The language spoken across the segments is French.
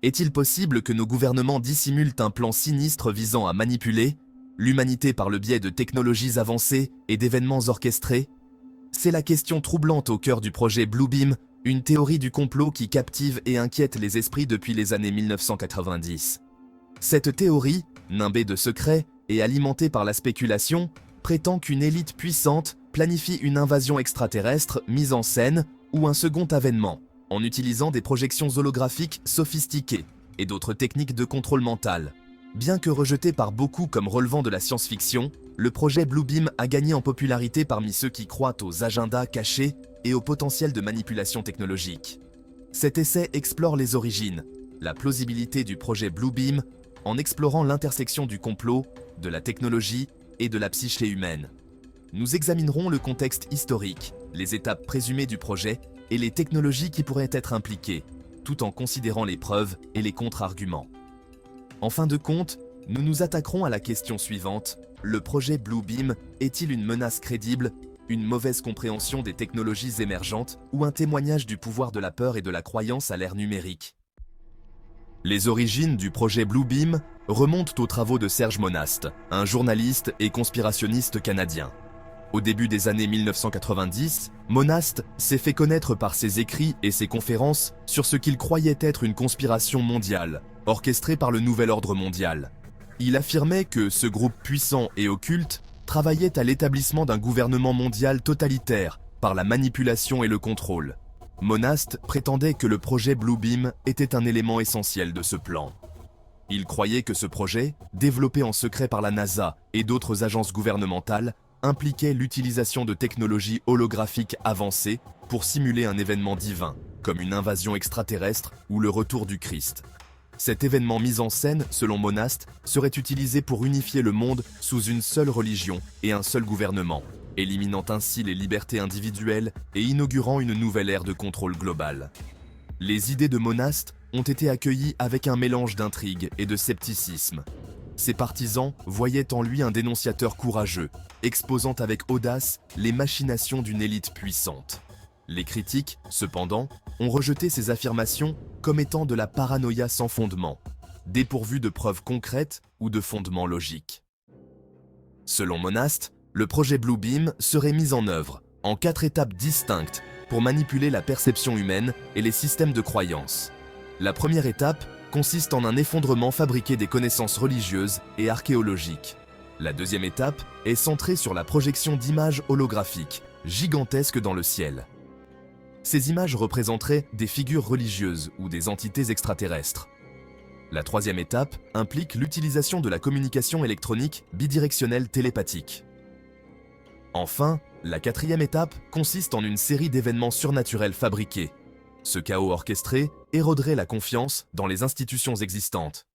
Est-il possible que nos gouvernements dissimulent un plan sinistre visant à manipuler l'humanité par le biais de technologies avancées et d'événements orchestrés? C'est la question troublante au cœur du projet Bluebeam, une théorie du complot qui captive et inquiète les esprits depuis les années 1990. Cette théorie, nimbée de secrets et alimentée par la spéculation, prétend qu'une élite puissante planifie une invasion extraterrestre mise en scène ou un second avènement, en utilisant des projections holographiques sophistiquées et d'autres techniques de contrôle mental. Bien que rejeté par beaucoup comme relevant de la science-fiction, le projet Bluebeam a gagné en popularité parmi ceux qui croient aux agendas cachés et au potentiel de manipulation technologique. Cet essai explore les origines, la plausibilité du projet Bluebeam, en explorant l'intersection du complot, de la technologie et de la psyché humaine. Nous examinerons le contexte historique, les étapes présumées du projet et les technologies qui pourraient être impliquées, tout en considérant les preuves et les contre-arguments. En fin de compte, nous nous attaquerons à la question suivante: le projet Bluebeam est-il une menace crédible, une mauvaise compréhension des technologies émergentes ou un témoignage du pouvoir de la peur et de la croyance à l'ère numérique? Les origines du projet Bluebeam remontent aux travaux de Serge Monast, un journaliste et conspirationniste canadien. Au début des années 1990, Monast s'est fait connaître par ses écrits et ses conférences sur ce qu'il croyait être une conspiration mondiale, orchestrée par le Nouvel Ordre mondial. Il affirmait que ce groupe puissant et occulte travaillait à l'établissement d'un gouvernement mondial totalitaire par la manipulation et le contrôle. Monast prétendait que le projet Bluebeam était un élément essentiel de ce plan. Il croyait que ce projet, développé en secret par la NASA et d'autres agences gouvernementales, impliquait l'utilisation de technologies holographiques avancées pour simuler un événement divin, comme une invasion extraterrestre ou le retour du Christ. Cet événement mis en scène, selon Monast, serait utilisé pour unifier le monde sous une seule religion et un seul gouvernement, éliminant ainsi les libertés individuelles et inaugurant une nouvelle ère de contrôle global. Les idées de Monast ont été accueillies avec un mélange d'intrigue et de scepticisme. Ses partisans voyaient en lui un dénonciateur courageux, exposant avec audace les machinations d'une élite puissante. Les critiques, cependant, ont rejeté ces affirmations comme étant de la paranoïa sans fondement, dépourvue de preuves concrètes ou de fondements logiques. Selon Monast, le projet Bluebeam serait mis en œuvre en 4 étapes distinctes pour manipuler la perception humaine et les systèmes de croyance. La première étape consiste en un effondrement fabriqué des connaissances religieuses et archéologiques. La deuxième étape est centrée sur la projection d'images holographiques, gigantesques dans le ciel. Ces images représenteraient des figures religieuses ou des entités extraterrestres. La troisième étape implique l'utilisation de la communication électronique bidirectionnelle télépathique. Enfin, la quatrième étape consiste en une série d'événements surnaturels fabriqués. Ce chaos orchestré éroderait la confiance dans les institutions existantes.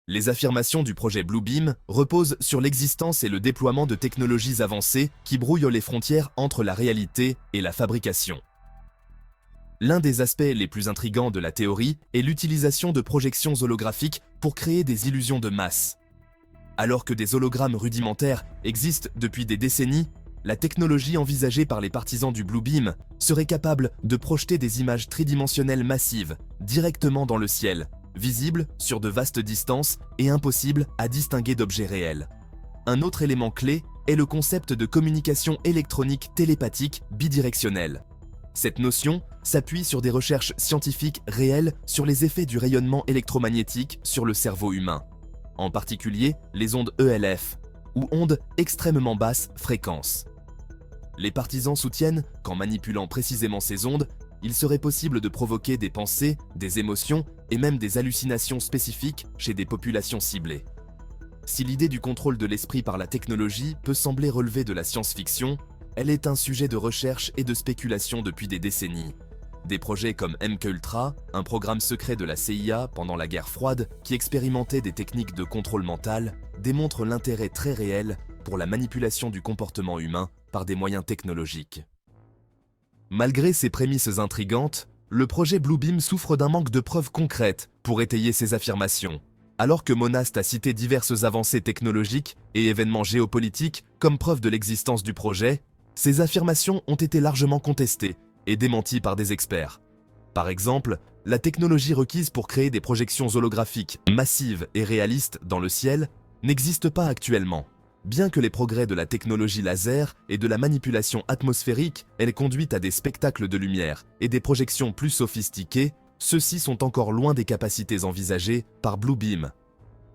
Les affirmations du projet Bluebeam reposent sur l'existence et le déploiement de technologies avancées qui brouillent les frontières entre la réalité et la fabrication. L'un des aspects les plus intrigants de la théorie est l'utilisation de projections holographiques pour créer des illusions de masse. Alors que des hologrammes rudimentaires existent depuis des décennies, la technologie envisagée par les partisans du Bluebeam serait capable de projeter des images tridimensionnelles massives directement dans le ciel, visibles sur de vastes distances et impossibles à distinguer d'objets réels. Un autre élément clé est le concept de communication électronique télépathique bidirectionnelle. Cette notion s'appuie sur des recherches scientifiques réelles sur les effets du rayonnement électromagnétique sur le cerveau humain, en particulier les ondes ELF, ou ondes extrêmement basses fréquences. Les partisans soutiennent qu'en manipulant précisément ces ondes, il serait possible de provoquer des pensées, des émotions et même des hallucinations spécifiques chez des populations ciblées. Si l'idée du contrôle de l'esprit par la technologie peut sembler relever de la science-fiction, elle est un sujet de recherche et de spéculation depuis des décennies. Des projets comme MKUltra, un programme secret de la CIA pendant la guerre froide qui expérimentait des techniques de contrôle mental, démontrent l'intérêt très réel pour la manipulation du comportement humain par des moyens technologiques. Malgré ces prémices intrigantes, le projet Bluebeam souffre d'un manque de preuves concrètes pour étayer ses affirmations. Alors que Monast a cité diverses avancées technologiques et événements géopolitiques comme preuve de l'existence du projet, ces affirmations ont été largement contestées et démenties par des experts. Par exemple, La technologie requise pour créer des projections holographiques massives et réalistes dans le ciel n'existe pas actuellement. Bien que les progrès de la technologie laser et de la manipulation atmosphérique aient conduit à des spectacles de lumière et des projections plus sophistiquées, ceux-ci sont encore loin des capacités envisagées par Bluebeam.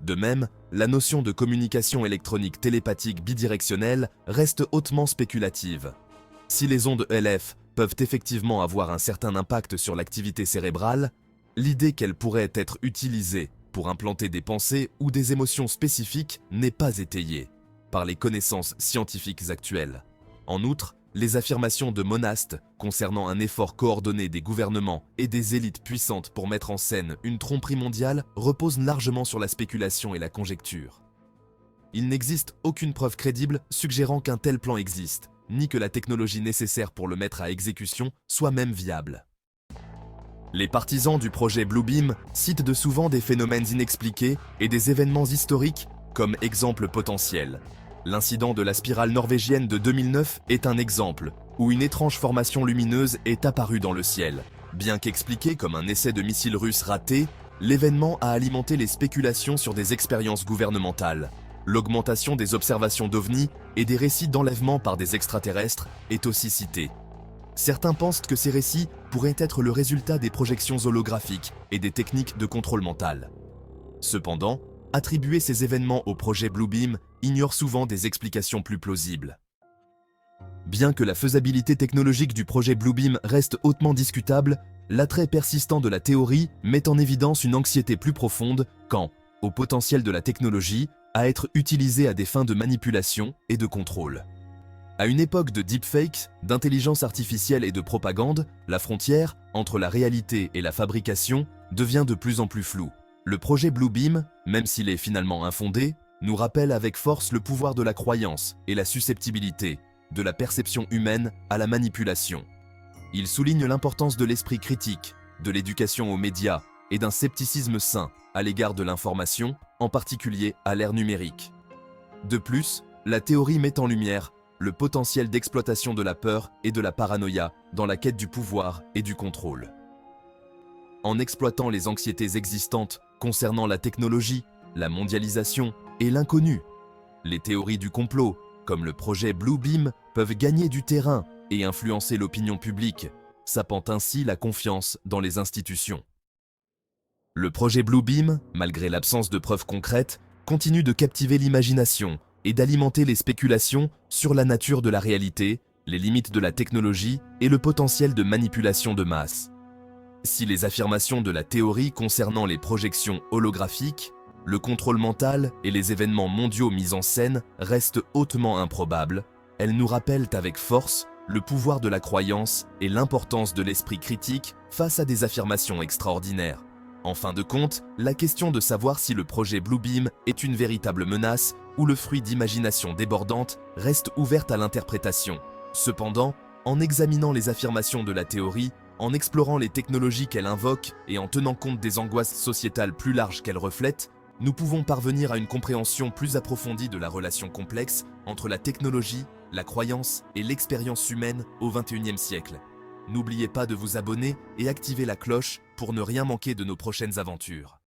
De même, la notion de communication électronique télépathique bidirectionnelle reste hautement spéculative. Si les ondes LF peuvent effectivement avoir un certain impact sur l'activité cérébrale, l'idée qu'elles pourraient être utilisées pour implanter des pensées ou des émotions spécifiques n'est pas étayée par les connaissances scientifiques actuelles. En outre, les affirmations de Monast concernant un effort coordonné des gouvernements et des élites puissantes pour mettre en scène une tromperie mondiale reposent largement sur la spéculation et la conjecture. Il n'existe aucune preuve crédible suggérant qu'un tel plan existe, ni que la technologie nécessaire pour le mettre à exécution soit même viable. Les partisans du projet Bluebeam citent de souvent des phénomènes inexpliqués et des événements historiques comme exemple potentiel. L'incident de la spirale norvégienne de 2009 est un exemple, où une étrange formation lumineuse est apparue dans le ciel. Bien qu'expliqué comme un essai de missile russe raté, l'événement a alimenté les spéculations sur des expériences gouvernementales. L'augmentation des observations d'OVNI et des récits d'enlèvement par des extraterrestres est aussi citée. Certains pensent que ces récits pourraient être le résultat des projections holographiques et des techniques de contrôle mental. Cependant, attribuer ces événements au projet Bluebeam ignore souvent des explications plus plausibles. Bien que la faisabilité technologique du projet Bluebeam reste hautement discutable, l'attrait persistant de la théorie met en évidence une anxiété plus profonde quant au potentiel de la technologie à être utilisée à des fins de manipulation et de contrôle. À une époque de deepfakes, d'intelligence artificielle et de propagande, la frontière entre la réalité et la fabrication devient de plus en plus floue. Le projet Bluebeam, même s'il est finalement infondé, nous rappelle avec force le pouvoir de la croyance et la susceptibilité de la perception humaine à la manipulation. Il souligne l'importance de l'esprit critique, de l'éducation aux médias et d'un scepticisme sain à l'égard de l'information, en particulier à l'ère numérique. De plus, la théorie met en lumière le potentiel d'exploitation de la peur et de la paranoïa dans la quête du pouvoir et du contrôle. En exploitant les anxiétés existantes concernant la technologie, la mondialisation et l'inconnu, les théories du complot, comme le projet Bluebeam, peuvent gagner du terrain et influencer l'opinion publique, sapant ainsi la confiance dans les institutions. Le projet Bluebeam, malgré l'absence de preuves concrètes, continue de captiver l'imagination et d'alimenter les spéculations sur la nature de la réalité, les limites de la technologie et le potentiel de manipulation de masse. Si les affirmations de la théorie concernant les projections holographiques, le contrôle mental et les événements mondiaux mis en scène restent hautement improbables, elles nous rappellent avec force le pouvoir de la croyance et l'importance de l'esprit critique face à des affirmations extraordinaires. En fin de compte, la question de savoir si le projet Bluebeam est une véritable menace ou le fruit d'imagination débordante reste ouverte à l'interprétation. Cependant, en examinant les affirmations de la théorie, en explorant les technologies qu'elle invoque et en tenant compte des angoisses sociétales plus larges qu'elle reflète, nous pouvons parvenir à une compréhension plus approfondie de la relation complexe entre la technologie, la croyance et l'expérience humaine au XXIe siècle. N'oubliez pas de vous abonner et activer la cloche pour ne rien manquer de nos prochaines aventures.